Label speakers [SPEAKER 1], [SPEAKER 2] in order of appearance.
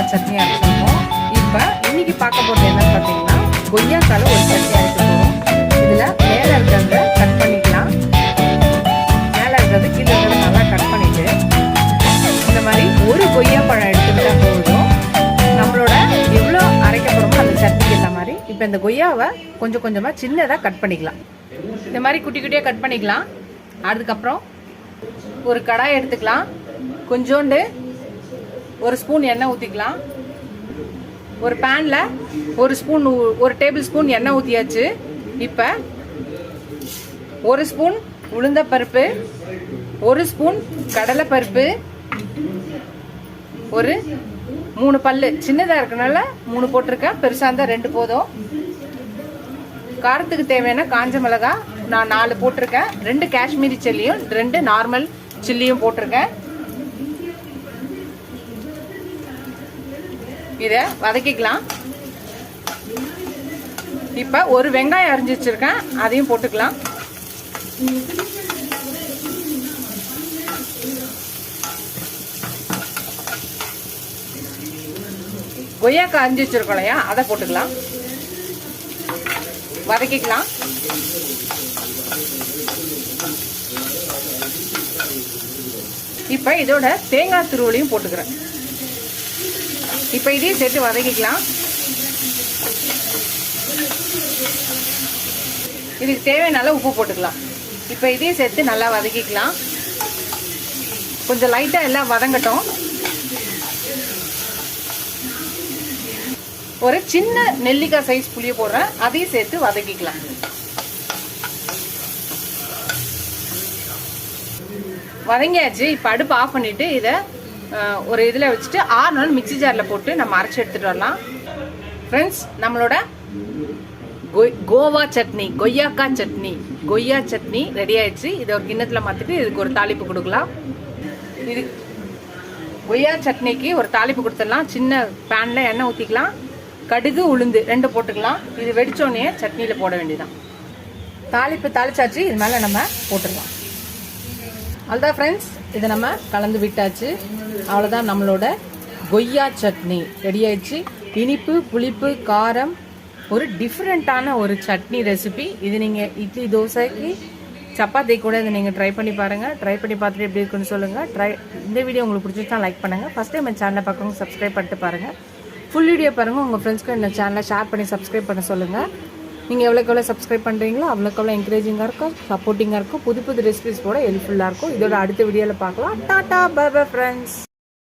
[SPEAKER 1] நம்ம சட்னி அரைச்சிருக்கோம். இப்போ இன்னைக்கு பார்க்க போகிறது என்னன்னு பார்த்தீங்கன்னா கொய்யாக்கால ஒரு சட்னி அரைக்க போகிறோம். இதில் மேலே இருக்கிறத கட் பண்ணிக்கலாம். மேலே இருக்கிறது கீழே இருக்கிறத நல்லா கட் பண்ணிட்டு இந்த மாதிரி ஒரு கொய்யா பழம் எடுத்துக்கிட்டா போதும். நம்மளோட எவ்வளோ அரைக்க போகிறோமோ அந்த சட்னிக்கு இந்த மாதிரி. இப்போ இந்த கொய்யாவை கொஞ்சம் கொஞ்சமாக சின்னதாக கட் பண்ணிக்கலாம். இந்த மாதிரி குட்டி குட்டியாக கட் பண்ணிக்கலாம். அதுக்கப்புறம் ஒரு கடாய் எடுத்துக்கலாம். கொஞ்சோண்டு ஒரு ஸ்பூன் எண்ணெய் ஊற்றிக்கலாம். ஒரு பேனில் ஒரு டேபிள் ஸ்பூன் எண்ணெய் ஊற்றியாச்சு. இப்போ ஒரு ஸ்பூன் உளுந்தப்பருப்பு, ஒரு ஸ்பூன் கடலைப்பருப்பு, ஒரு 3 பல்லு சின்னதாக இருக்கனால 3 போட்டிருக்கேன், பெருசாக இருந்தால் 2 போதும். காரத்துக்கு தேவையான காஞ்ச மிளகாய் நான் 4 போட்டிருக்கேன். 2 காஷ்மீரி சில்லியும் 2 நார்மல் சில்லியும் போட்டிருக்கேன். இதை வதக்கிக்கலாம். இப்போ ஒரு வெங்காயம் அரிஞ்சு வச்சிருக்கேன், அதையும் போட்டுக்கலாம். கொய்யாக்காய் அரிஞ்சு வச்சிருக்கோம் இல்லையா, அதை போட்டுக்கலாம். வதக்கிக்கலாம். இப்போ இதோட தேங்காய் துருவலையும் போட்டுக்கிறேன். இப்போ இதையும் சேர்த்து வதக்கிக்கலாம். இதுக்கு தேவையான உப்பு போட்டுக்கலாம். இப்போ இதையும் சேர்த்து நல்லா வதக்கிக்கலாம். கொஞ்சம் லைட்டாக எல்லாம் வதங்கட்டும். ஒரு சின்ன நெல்லிக்காய் சைஸ் புளியை போடுறேன், அதையும் சேர்த்து வதக்கிக்கலாம். வதங்கியாச்சு. இப்போ அடுப்பு ஆஃப் பண்ணிட்டு இதை ஒரு இதில் வச்சுட்டு 6 நாள் மிக்சி ஜாரில் போட்டு நம்ம அரைச்சி எடுத்துகிட்டு வரலாம். ஃப்ரெண்ட்ஸ், நம்மளோட கோவா சட்னி, கொய்யா சட்னி ரெடி ஆயிடுச்சு. இதை ஒரு கிண்ணத்தில் மாற்றிட்டு இதுக்கு ஒரு தாளிப்பு கொடுக்கலாம். இது கொய்யா சட்னிக்கு ஒரு தாளிப்பு கொடுத்துடலாம். சின்ன பேனில் எண்ணெய் ஊற்றிக்கலாம். கடுகு உளுந்து 2 போட்டுக்கலாம். இது வெடிச்சோடனே சட்னியில் போட வேண்டியதான். தாளிப்பு தாளிச்சாச்சு. இது மேலே நம்ம போட்டுடலாம். அவ்வளோதான் ஃப்ரெண்ட்ஸ், இதை நம்ம கலந்து விட்டாச்சு. அவ்வளோதான், நம்மளோட கொய்யா சட்னி ரெடி ஆயிடுச்சு. இனிப்பு, புளிப்பு, காரம், ஒரு டிஃப்ரெண்ட்டான ஒரு சட்னி ரெசிபி. இது நீங்கள் இட்லி, தோசைக்கு, சப்பாத்தி கூட இதை நீங்கள் ட்ரை பண்ணி பாருங்கள். ட்ரை பண்ணி பார்த்துட்டு எப்படி இருக்குன்னு சொல்லுங்கள். இந்த வீடியோ உங்களுக்கு பிடிச்சிருந்தா லைக் பண்ணுங்கள். ஃபஸ்ட் டைம் என் சேனலை பார்க்குறவங்க சப்ஸ்கிரைப் பண்ணிட்டு பாருங்கள். ஃபுல் வீடியோ பாருங்கள். உங்கள் ஃப்ரெண்ட்ஸ்க்கு இந்த சேனலை ஷேர் பண்ணி சப்ஸ்கிரைப் பண்ண சொல்லுங்கள். நீங்கள் எவ்வளோக்கு சப்ஸ்கிரைப் பண்ணுறீங்களோ அவ்வளோக்கு என்கரேஜிங்காக இருக்கும், சப்போர்ட்டிங்காக இருக்கும். புது ரெசிபிஸ் கூட ஹெல்ப்ஃபுல்லாக இருக்கும். இதோட அடுத்த வீடியோவில் பார்க்கலாம். டாட்டா, பை பை ஃப்ரெண்ட்ஸ்.